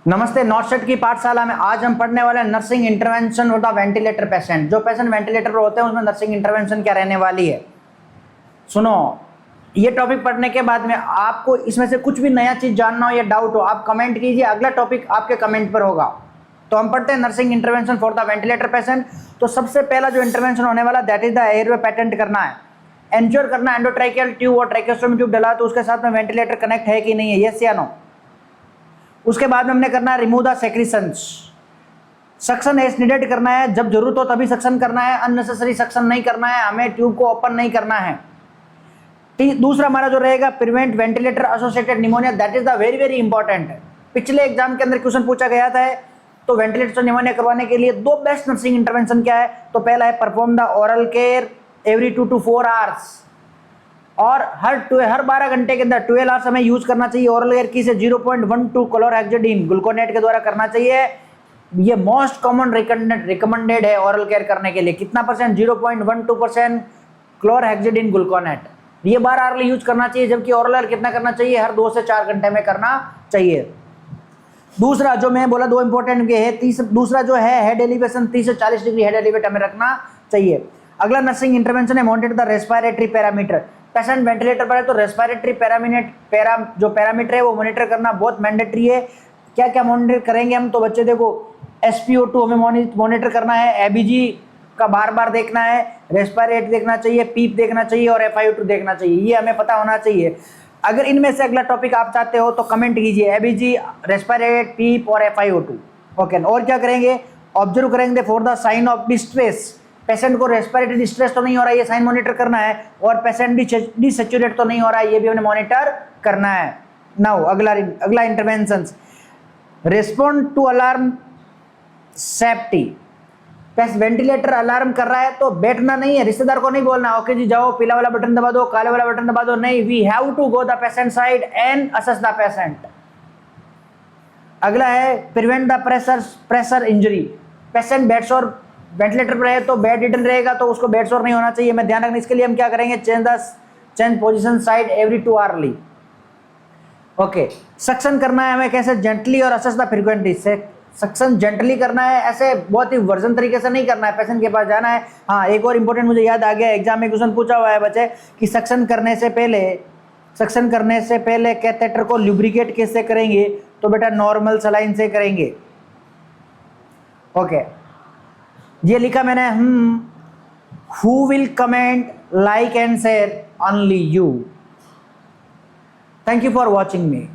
नमस्ते। नॉर्थ की पाठशाला में आज हम पढ़ने वाले हैं nursing intervention of the ventilator patient. जो पेशेंट वेंटिलेटर पर होते हैं उसमें नर्सिंग इंटरवेंशन क्या रहने वाली है। सुनो, ये टॉपिक पढ़ने के बाद में आपको इसमें से कुछ भी नया चीज जानना हो या डाउट हो, आप कमेंट कीजिए, अगला टॉपिक आपके कमेंट पर होगा। तो हम पढ़ते हैं nursing intervention for the ventilator patient. तो सबसे पहला जो इंटरवेंशन होने वाला that is the airway patent करना है, एंश्योर करना एंडोट्रैकियल ट्यूब और ट्रैकेस्टोमी ट्यूब डला तो उसके साथ में वेंटिलेटर कनेक्ट है कि नहीं है, यस या नो। उसके बाद में हमने करना है remove the secretions, suction as needed करना है, जब जरूरत हो तभी सक्शन करना है, अननेसेसरी सक्शन नहीं करना है, हमें ट्यूब को ओपन नहीं करना है। दूसरा हमारा जो रहेगा prevent ventilator associated pneumonia, that is the very very important. पिछले एग्जाम के अंदर क्वेश्चन पूछा गया था, तो वेंटिलेटर से निमोनिया करवाने के लिए दो बेस्ट नर्सिंग इंटरवेंशन क्या है, तो पहला है perform the oral care every 2 to 4 hours, और हर 12 घंटे के अंदर 12 आवर्स हमें यूज करना चाहिए ओरल केयर की से 0.12 क्लोरहेक्साडीन ग्लूकोनेट के द्वारा करना चाहिए। ये मोस्ट कॉमन रिकमेंडेड है ओरल केयर करने के लिए। कितना परसेंट? 0.12% क्लोरहेक्साडीन ग्लूकोनेट। ये 12 आवर्ली यूज करना चाहिए, जबकि ओरल केयर कितना करना चाहिए? हर 2 से 4 घंटे में करना चाहिए। दूसरा जो मैं बोला दो इंपॉर्टेंट के है, दूसरा जो है हेड एलिवेशन 30 से 40 डिग्री हेड एलिवेट हमें रखना चाहिए। अगला नर्सिंग इंटरवेंशन है monitor the respiratory parameter. Patient ventilator पर है तो रेस्पिरेटरी जो पैरामीटर है वो मॉनिटर करना बहुत मैंडेटरी है। क्या क्या मॉनिटर करेंगे हम? तो बच्चे देखो, SpO2 हमें मॉनिटर करना है, ABG का बार बार देखना है, रेस्पिरेट देखना चाहिए, पीप देखना चाहिए और FiO2 देखना चाहिए। ये हमें पता होना चाहिए। अगर इनमें से अगला टॉपिक आप चाहते हो तो कमेंट कीजिए, ABG, रेस्पिरेट, पीप और FiO2। ओके, और क्या करेंगे? ऑब्जर्व करेंगे for the sign of distress. Patient को रेस्पिरेटरी डिस्ट्रेस तो नहीं हो रहा है, ये साइन मॉनिटर करना है, और पेशेंट डिसैचुरेट तो नहीं हो रहा है, ये भी हमने मॉनिटर करना है। नाउ अगला intervention, respond to alarm safety. Ventilator alarm कर रहा है तो बैठना नहीं है, रिश्तेदार को नहीं बोलना ओके जी जाओ पीला वाला बटन दबा दो, काले वाला बटन दबा दो, नहीं, we have to go the patient side and assess the patient. अगला है prevent the pressure injury. Patient bedsore ventilator पर है तो बेड रिटर्न रहेगा तो उसको बेडसोर नहीं होना चाहिए, मैं ध्यान रखना। इसके लिए हम क्या करेंगे? Change position side every 2 hourly. Okay, suction करना है हमें कैसे? जेंटली और असेस द फ्रीक्वेंसी से। सक्शन जेंटली करना है, ऐसे बहुत ही वर्जन तरीके से नहीं करना है, पेशेंट के पास जाना है। हाँ, एक और इंपॉर्टेंट मुझे याद आ गया, एग्जाम में क्वेश्चन पूछा हुआ है बच्चे कि सक्शन करने से पहले कैथेटर को लुब्रिकेट कैसे करेंगे? तो बेटा नॉर्मल सलाइन से करेंगे। ओके, ये लिखा मैंने, who will comment, like and share? Only you. Thank you for watching me.